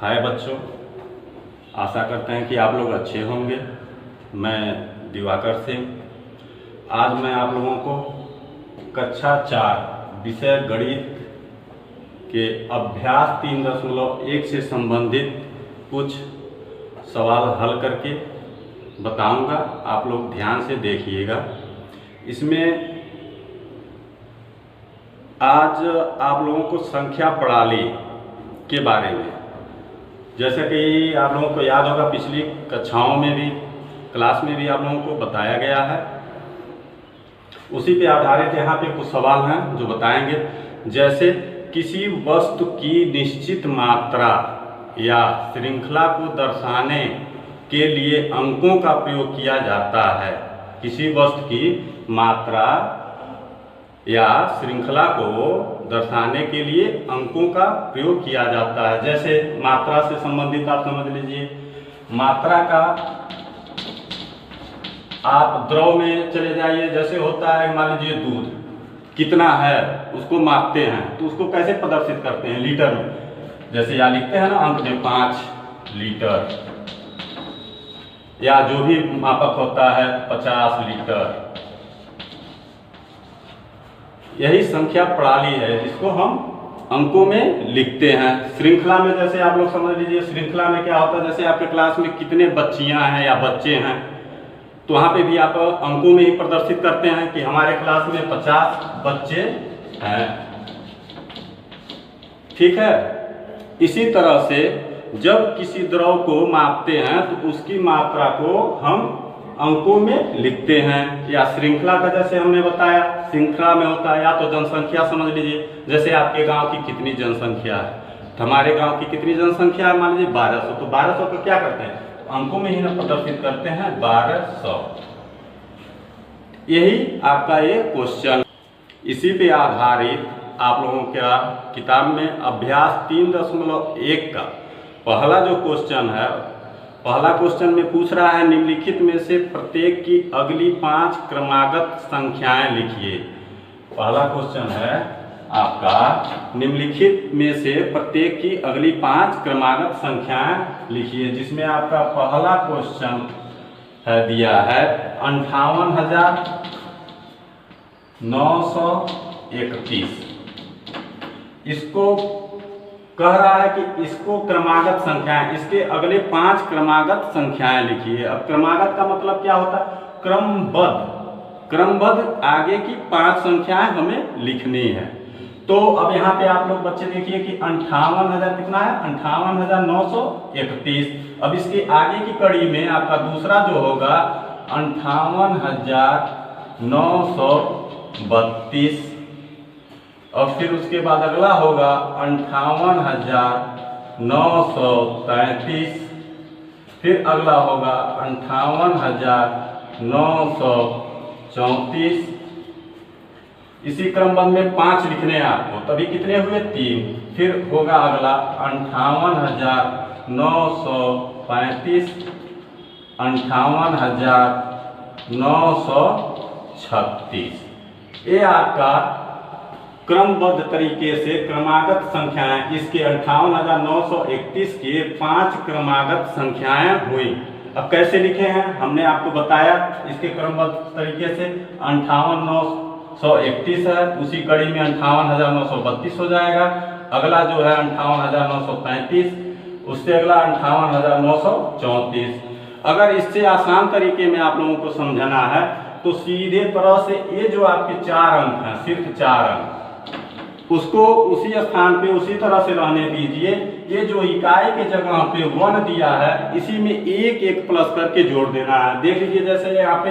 हाय बच्चों, आशा करते हैं कि आप लोग अच्छे होंगे। मैं दिवाकर सिंह आज मैं आप लोगों को कक्षा 4 विषय गणित के अभ्यास 3.1 से संबंधित कुछ सवाल हल करके बताऊंगा। आप लोग ध्यान से देखिएगा। इसमें आज आप लोगों को संख्या प्रणाली के बारे में, जैसे कि आप लोगों को याद होगा पिछली कक्षाओं में भी, क्लास में भी आप लोगों को बताया गया है, उसी पे आधारित यहाँ पे कुछ सवाल हैं जो बताएंगे। जैसे किसी वस्तु की निश्चित मात्रा या श्रृंखला को दर्शाने के लिए अंकों का प्रयोग किया जाता है। किसी वस्तु की मात्रा या श्रृंखला को दर्शाने के लिए अंकों का प्रयोग किया जाता है। जैसे मात्रा से संबंधित आप समझ लीजिए, मात्रा का आप द्रव में चले जाइए। जैसे होता है मान लीजिए दूध कितना है उसको मापते हैं, तो उसको कैसे प्रदर्शित करते हैं? लीटर में। जैसे यहाँ लिखते हैं ना अंक में 5 लीटर, या जो भी मापक होता है 50 लीटर। यही संख्या प्रणाली है जिसको हम अंकों में लिखते हैं। श्रृंखला में जैसे आप लोग समझ लीजिए, श्रृंखला में क्या होता है, जैसे आपके क्लास में कितने बच्चियां हैं या बच्चे हैं, तो वहाँ पे भी आप अंकों में ही प्रदर्शित करते हैं कि हमारे क्लास में 50 बच्चे हैं। ठीक है। इसी तरह से जब किसी द्रव को मापते हैं तो उसकी मात्रा को हम अंकों में लिखते हैं। या श्रृंखला का जैसे हमने बताया, श्रृंखला में होता है या तो जनसंख्या समझ लीजिए। जैसे आपके गांव की कितनी जनसंख्या है, तो हमारे गांव की कितनी जनसंख्या है, मान लीजिए 1200। तो 1200 को क्या करते हैं, अंकों में ही ना प्रदर्शित करते हैं 1200। यही आपका ये क्वेश्चन। इसी पे आधारित आप लोगों का किताब में अभ्यास 3.1 का पहला जो क्वेश्चन है, पहला क्वेश्चन में पूछ रहा है निम्नलिखित में से प्रत्येक की अगली 5 क्रमागत संख्याएं लिखिए। पहला क्वेश्चन है आपका निम्नलिखित में से प्रत्येक की अगली 5 क्रमागत संख्याएं लिखिए। जिसमें आपका पहला क्वेश्चन है दिया है 58,931। इसको कह रहा है कि इसको क्रमागत संख्याएं, इसके अगले 5 क्रमागत संख्याएं लिखिए। अब क्रमागत का मतलब क्या होता है? क्रमबद्ध। क्रमबद्ध आगे की 5 संख्याएं हमें लिखनी है। तो अब यहाँ पे आप लोग बच्चे देखिए कि 58,000 कितना है, 58,931। अब इसके आगे की कड़ी में आपका दूसरा जो होगा 58,932। और फिर उसके बाद अगला होगा 58,933। फिर अगला होगा 58,934। इसी क्रमबद्ध में 5 लिखने हैं आपको, तभी कितने हुए 3। फिर होगा अगला 58,935, 58,936। ये आपका क्रमबद्ध तरीके से क्रमागत संख्याएं, इसके 58,931 के 5 क्रमागत संख्याएं हुई। अब कैसे लिखे हैं हमने आपको बताया, इसके क्रमबद्ध तरीके से 58,931 है, उसी कड़ी में 58,932 हो जाएगा। अगला जो है 58,935, उससे अगला 58,934। अगर इससे आसान तरीके में आप लोगों को समझना है तो सीधे तरह से ये जो आपके 4 अंक हैं, सिर्फ 4 अंक, उसको उसी स्थान पे उसी तरह से रहने दीजिए। ये जो इकाई के जगह पे 1 दिया है, इसी में एक एक प्लस करके जोड़ देना है। देख लीजिए जैसे यहाँ पे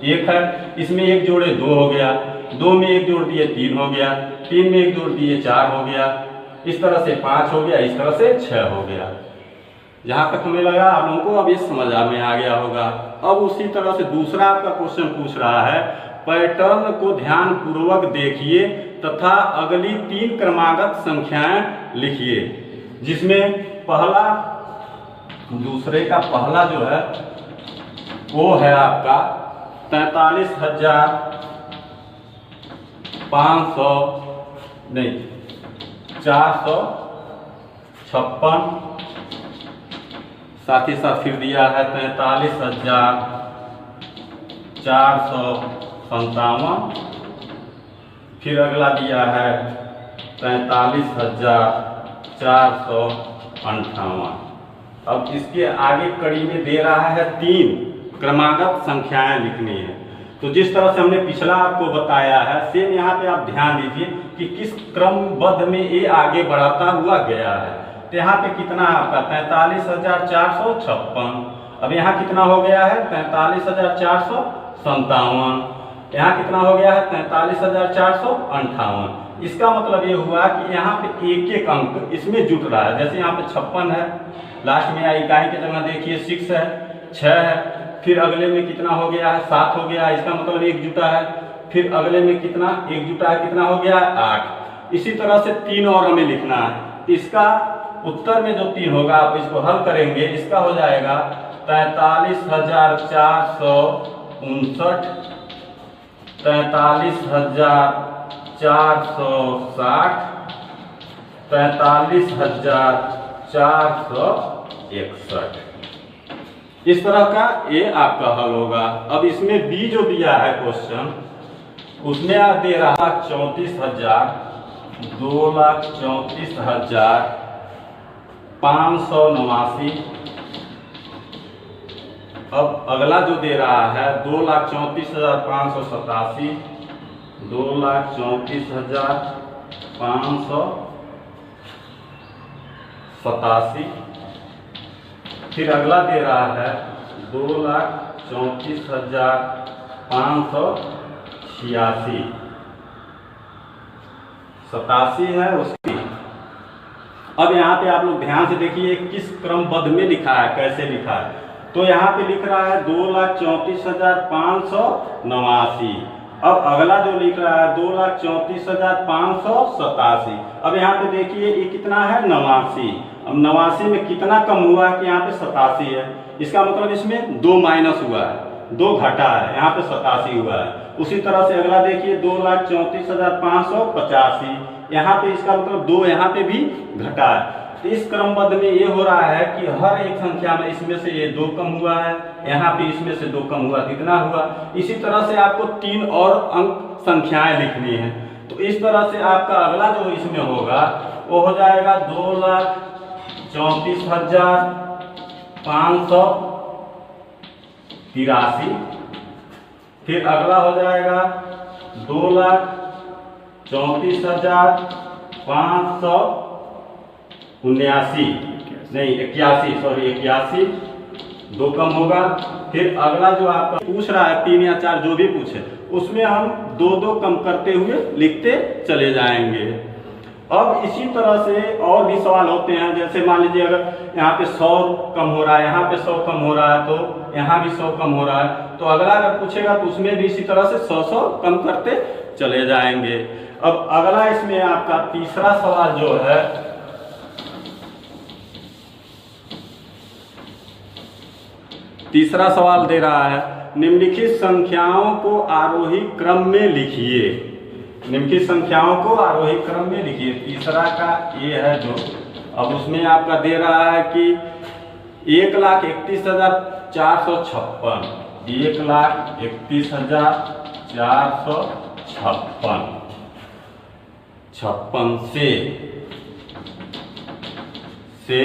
1 है, इसमें 1 जोड़े 2 हो गया, 2 में 1 जोड़ दिए 3 हो गया, 3 में 1 जोड़ दिए 4 हो गया, इस तरह से 5 हो गया, इस तरह से 6 हो गया। जहाँ तक हमें लगा आप लोगों को अब ये समझ में आ गया होगा। अब उसी तरह से दूसरा आपका क्वेश्चन पूछ रहा है, पैटर्न को ध्यान पूर्वक देखिए तथा अगली 3 क्रमागत संख्याएं लिखिए। जिसमें पहला, दूसरे का पहला जो है वो है आपका 43,500 नहीं 400 56, साथ ही साथ फिर दिया है 43,457, फिर अगला दिया है 43,458। अब इसके आगे कड़ी में दे रहा है 3 क्रमागत संख्याएं लिखनी है। तो जिस तरह से हमने पिछला आपको बताया है, सेम यहाँ पे आप ध्यान दीजिए कि किस क्रमबद्ध में ये आगे बढ़ाता हुआ गया है। तो यहाँ पे कितना आपका 43,456, अब यहाँ कितना हो गया है 43,457, यहाँ कितना हो गया है 43,458। इसका मतलब ये हुआ कि यहाँ पे एक एक अंक इसमें जुट रहा है। जैसे यहाँ पे 56 है, लास्ट में इकाई की जगह देखिए 6 है, 6 है, फिर अगले में कितना हो गया है 7 हो गया, इसका मतलब एक जुटा है, फिर अगले में कितना एक जुटा है, कितना हो गया 8। इसी तरह से 3 और हमें लिखना है। इसका उत्तर में जो 3 होगा, आप इसको हल करेंगे, इसका हो जाएगा 43,459, 43,460, 43,461। इस तरह का ये आपका हल होगा। अब इसमें बी जो दिया है क्वेश्चन, उसमें आप दे रहा 34,000, 2,34,589। अब अगला जो दे रहा है 2,34,587, 2,34,587। फिर अगला दे रहा है 2,34,586, 87 है उसकी। अब यहाँ पे आप लोग ध्यान से देखिए किस क्रमबद्ध में लिखा है, कैसे लिखा है। तो यहाँ पे लिख रहा है 2,34,589। अब अगला जो लिख रहा है 2,34,587। अब यहाँ पे देखिए ये कितना है 89। अब 89 में कितना कम हुआ है कि यहाँ पे 87 है। इसका मतलब इसमें 2 माइनस हुआ है, 2 घटा है, यहाँ पे 87 हुआ है। उसी तरह से अगला देखिए 2,34,585, यहाँ पे इसका मतलब 2 यहाँ पे भी घटा है। तो इस क्रमबद्ध में ये हो रहा है कि हर एक संख्या में इसमें से ये 2 कम हुआ है, यहाँ पे इसमें से 2 कम हुआ, कितना हुआ। इसी तरह से आपको 3 और अंक संख्याएं लिखनी है। तो इस तरह से आपका अगला जो इसमें होगा वो हो जाएगा 2,34,583। फिर अगला हो जाएगा 2,34,579, नहीं 81, सॉरी 81, 2 कम होगा। फिर अगला जो आपका पूछ रहा है 3 या 4 जो भी पूछे, उसमें हम 2 कम करते हुए लिखते चले जाएंगे। अब इसी तरह से और भी सवाल होते हैं। जैसे मान लीजिए अगर यहाँ पे 100 कम हो रहा है, यहाँ पे 100 कम हो रहा है, तो यहाँ भी 100 कम हो रहा है। तो अगला अगर पूछेगा तो उसमें भी इसी तरह से 100 कम करते चले जाएंगे। अब अगला इसमें आपका तीसरा सवाल जो है, तीसरा सवाल दे रहा है निम्नलिखित संख्याओं को आरोही क्रम में लिखिए। निम्नलिखित संख्याओं को आरोही क्रम में लिखिए। तीसरा का ये है जो, अब उसमें आपका दे रहा है कि 1,31,456, 1,31,456 से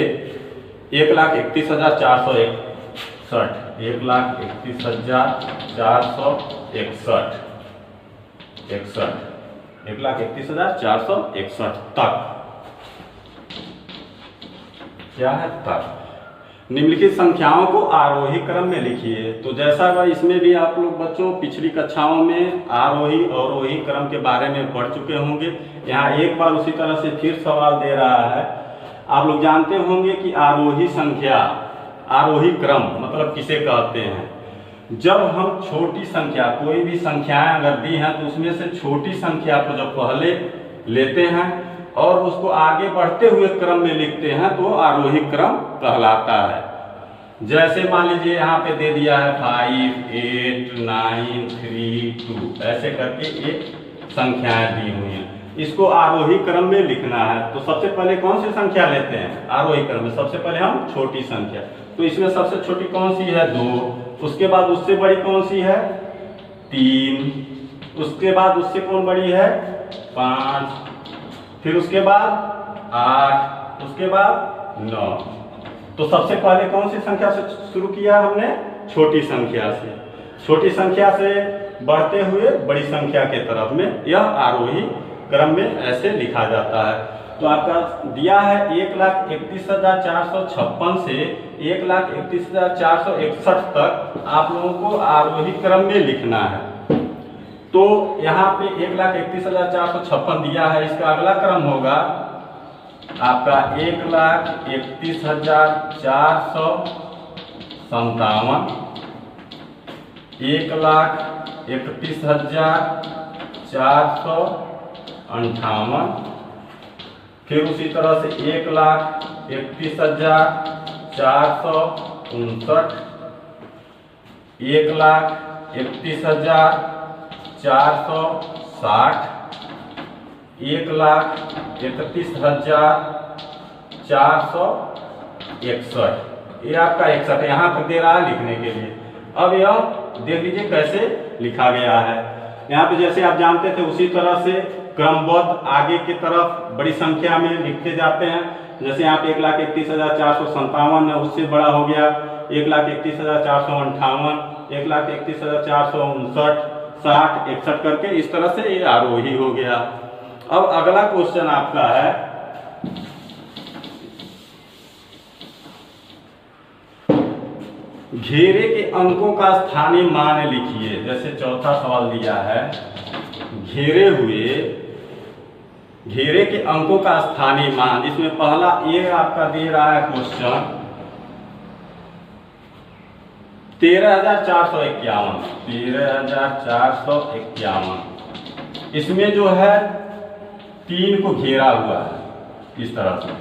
1,31,461, 1,31,461 तक, क्या है तक। निम्नलिखित संख्याओं को आरोही क्रम में लिखिए। तो जैसा वह इसमें भी आप लोग बच्चों पिछली कक्षाओं में आरोही अवरोही क्रम के बारे में पढ़ चुके होंगे। यहाँ एक बार उसी तरह से फिर सवाल दे रहा है। आप लोग जानते होंगे कि आरोही संख्या, आरोही क्रम मतलब किसे कहते हैं। जब हम छोटी संख्या, कोई भी संख्याएं अगर दी हैं तो उसमें से छोटी संख्या को जब पहले लेते हैं और उसको आगे बढ़ते हुए क्रम में लिखते हैं तो आरोही क्रम कहलाता है। जैसे मान लीजिए यहाँ पे दे दिया है 5, 8, 9, 3, 2, ऐसे करके ये संख्याएं दी हुई हैं। इसको आरोही क्रम में लिखना है। तो सबसे पहले कौन सी संख्या लेते हैं आरोही क्रम में? सबसे पहले हम छोटी संख्या, तो इसमें सबसे छोटी कौन सी है? 2। उसके बाद उससे बड़ी कौन सी है? 3। उसके बाद उससे कौन बड़ी है? 5। फिर उसके बाद 8, उसके बाद 9। तो सबसे पहले कौन सी संख्या से शुरू किया हमने? छोटी संख्या से। छोटी संख्या से बढ़ते हुए बड़ी संख्या के तरफ में, यह आरोही क्रम में ऐसे लिखा जाता है। तो आपका दिया है 1,31,456 से 1,31,461 तक आप लोगों को आरोही क्रम में लिखना है। तो यहाँ पे 1,31,456 दिया है, इसका अगला क्रम होगा आपका 1,31,457, 1,31,458, फिर उसी तरह से 1,31,459, 1,31,460, 1,31,461। ये आपका 61 यहाँ पर दे रहा है लिखने के लिए। अब यह देख लीजिए कैसे लिखा गया है। यहाँ पे जैसे आप जानते थे उसी तरह से क्रमबद्ध आगे की तरफ बड़ी संख्या में लिखते जाते हैं। जैसे यहाँ पे 1,31,457 है, उससे बड़ा हो गया 1,31,458, 1,31,459, 60, 61 करके इस तरह से ये आरोही हो गया। अब अगला क्वेश्चन आपका है घेरे के अंकों का स्थानीय मान लिखिए। जैसे चौथा सवाल दिया है घेरे के अंकों का स्थानीय मान, जिसमें पहला ये आपका दे रहा है क्वेश्चन 13,451। इसमें जो है 3 को घेरा हुआ है इस तरह से।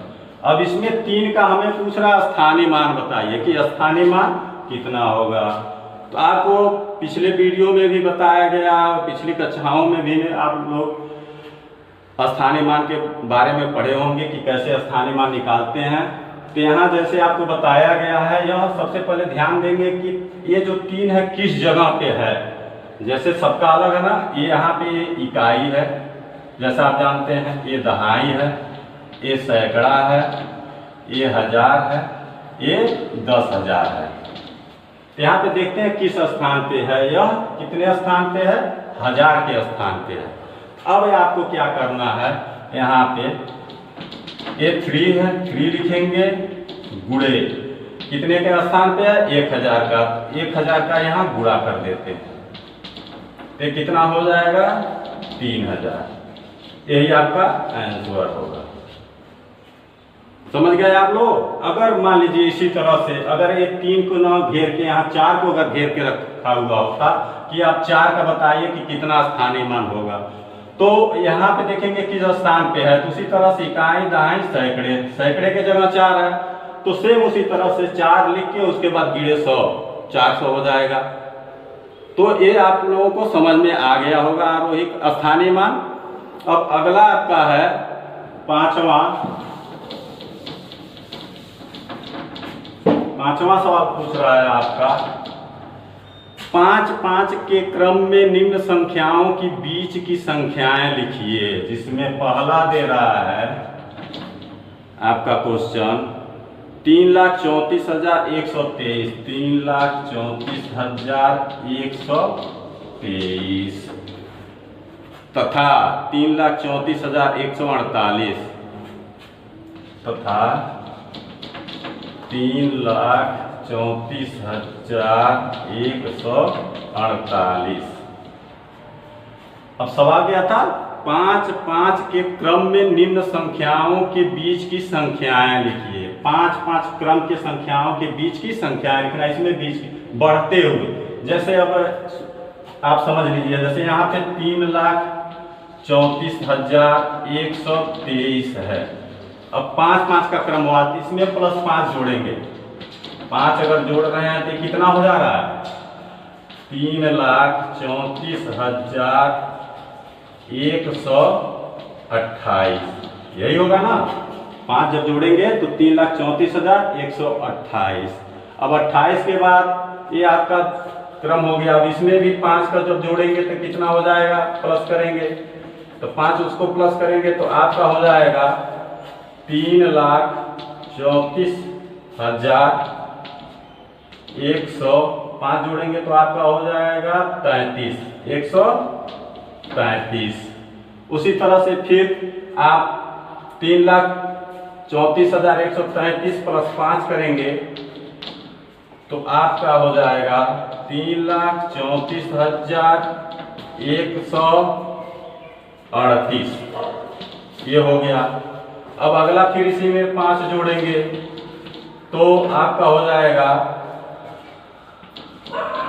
अब इसमें 3 का हमें पूछ रहा स्थानीय मान बताइए कि स्थानीय मान कितना होगा। तो आपको पिछले वीडियो में भी बताया गया, पिछली कक्षाओं में भी आप लोग स्थानीय मान के बारे में पढ़े होंगे कि कैसे स्थानीय मान निकालते हैं। तो यहाँ जैसे आपको बताया गया है, यह सबसे पहले ध्यान देंगे कि ये जो 3 है किस जगह पे है। जैसे सबका अलग है ना, ये यहाँ पे ये इकाई है, जैसा आप जानते हैं ये दहाई है, ये सैकड़ा है, ये हजार है, ये 10,000 है। यहाँ पे देखते हैं किस स्थान पे है, यह कितने स्थान पे है? 1000 के स्थान पे है। अब आपको क्या करना है, यहाँ पे ये 3 है, 3 लिखेंगे गुणे कितने के स्थान पे है? 1000 का। 1000 का यहाँ गुणा कर देते हैं तो कितना हो जाएगा? 3000। यही आपका आंसर होगा। समझ गए आप लोग? अगर मान लीजिए इसी तरह से अगर ये 3 को ना घेर के यहाँ 4 को अगर घेर के रखा हुआ होता कि आप 4 का बताइए कि कितना स्थानीय मान होगा, तो यहाँ पे देखेंगे किस स्थान पे है। तो उसी तरह से इकाई, दहाई, सैकड़े, सैकड़े के जगह 4 है, तो सेम उसी तरह से 4 लिख के उसके बाद गिरे 100, 400 हो जाएगा। तो ये आप लोगों को समझ में आ गया होगा आरोही स्थानीय मान। अब अगला आपका है पांचवा सवाल पूछ रहा है आपका 5-5 के क्रम में निम्न संख्याओं की बीच की संख्याएं लिखिए। जिसमें पहला दे रहा है आपका क्वेश्चन 3,34,123, 3,34,123 तथा 3,34,148 तथा 3,34,148। अब सवाल क्या था? 5-5 के क्रम में निम्न संख्याओं के बीच की संख्याएं लिखिए। 5-5 क्रम के संख्याओं के बीच की संख्याएं लिखना, इसमें बीच बढ़ते हुए। जैसे अब आप समझ लीजिए, जैसे यहाँ पे 3,34,123 है। अब 5-5 का क्रम हुआ, इसमें +5 जोड़ेंगे। 5 अगर जोड़ रहे हैं तो कितना हो जा रहा है? 3,34,148 28, यही होगा ना। 5 जब जोड़ेंगे तो 3,34,128। अब 28 के बाद ये आपका क्रम हो गया। अब इसमें भी 5 का जब जोड़ेंगे तो कितना हो जाएगा, प्लस करेंगे तो 5 उसको प्लस करेंगे तो आपका हो जाएगा 3,34,100। 5 जोड़ेंगे तो आपका हो जाएगा 33, 133। उसी तरह से फिर आप 3,34,133 प्लस 5 करेंगे तो आपका हो जाएगा 3,34,138। ये हो गया। अब अगला फिर इसी में 5 जोड़ेंगे तो आपका हो जाएगा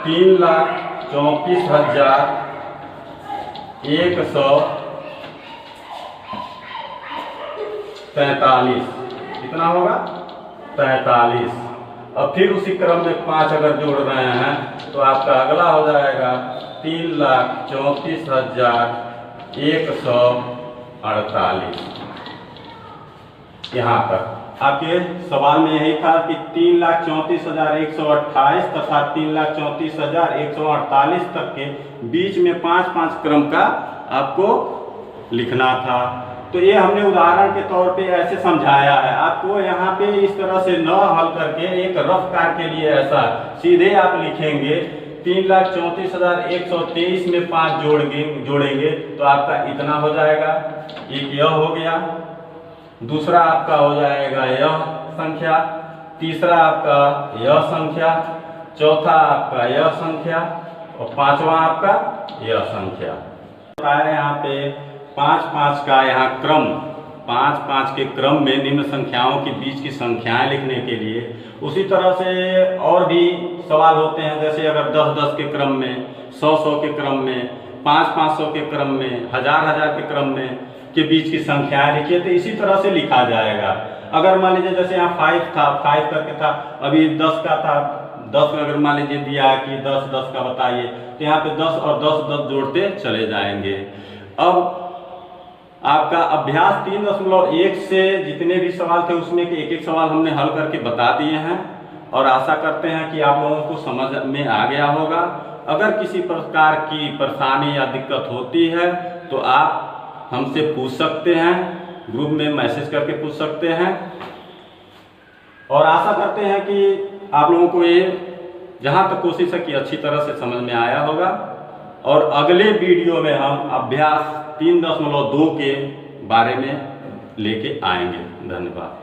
3,34,143। कितना होगा, 43। अब फिर उसी क्रम में 5 अगर जोड़ रहे हैं तो आपका अगला हो जाएगा 3,34,148। यहाँ तक आपके सवाल में यही था कि 3,34,128 तथा 3,34,148 तक के बीच में 5-5 क्रम का आपको लिखना था। तो ये हमने उदाहरण के तौर पे ऐसे समझाया है आपको। यहाँ पे इस तरह से न हल करके एक रफ कार्य के लिए ऐसा सीधे आप लिखेंगे 3,34,123 में 5 जोड़ेंगे तो आपका इतना हो जाएगा। एक यह हो गया, दूसरा आपका हो जाएगा यह संख्या, तीसरा आपका यह संख्या, चौथा आपका यह संख्या और पांचवा आपका यह संख्या। यहाँ पे 5-5 का यहाँ क्रम, 5-5 के क्रम में निम्न संख्याओं के बीच की संख्याएं लिखने के लिए। उसी तरह से और भी सवाल होते हैं, जैसे अगर 10-10 के क्रम में, 100-100 के क्रम में, 500-500 के क्रम में, 1000-1000 के क्रम में के बीच की संख्याएं लिखिए तो इसी तरह से लिखा जाएगा। अगर मान लीजिए जैसे यहाँ 5 था, 5 करके था, अभी 10 का था, 10 में अगर मान लीजिए दिया कि 10-10 का बताइए तो यहाँ पे 10 और 10 जोड़ते चले जाएंगे। अब आपका अभ्यास 3.1 से जितने भी सवाल थे उसमें के एक-एक सवाल हमने हल करके बता दिए हैं और आशा करते हैं कि आप लोगों को समझ में आ गया होगा। अगर किसी प्रकार की परेशानी या दिक्कत होती है तो आप हमसे पूछ सकते हैं, ग्रुप में मैसेज करके पूछ सकते हैं और आशा करते हैं कि आप लोगों को ये जहाँ तक कोशिश है कि अच्छी तरह से समझ में आया होगा। और अगले वीडियो में हम अभ्यास 3.2 के बारे में लेके आएंगे। धन्यवाद।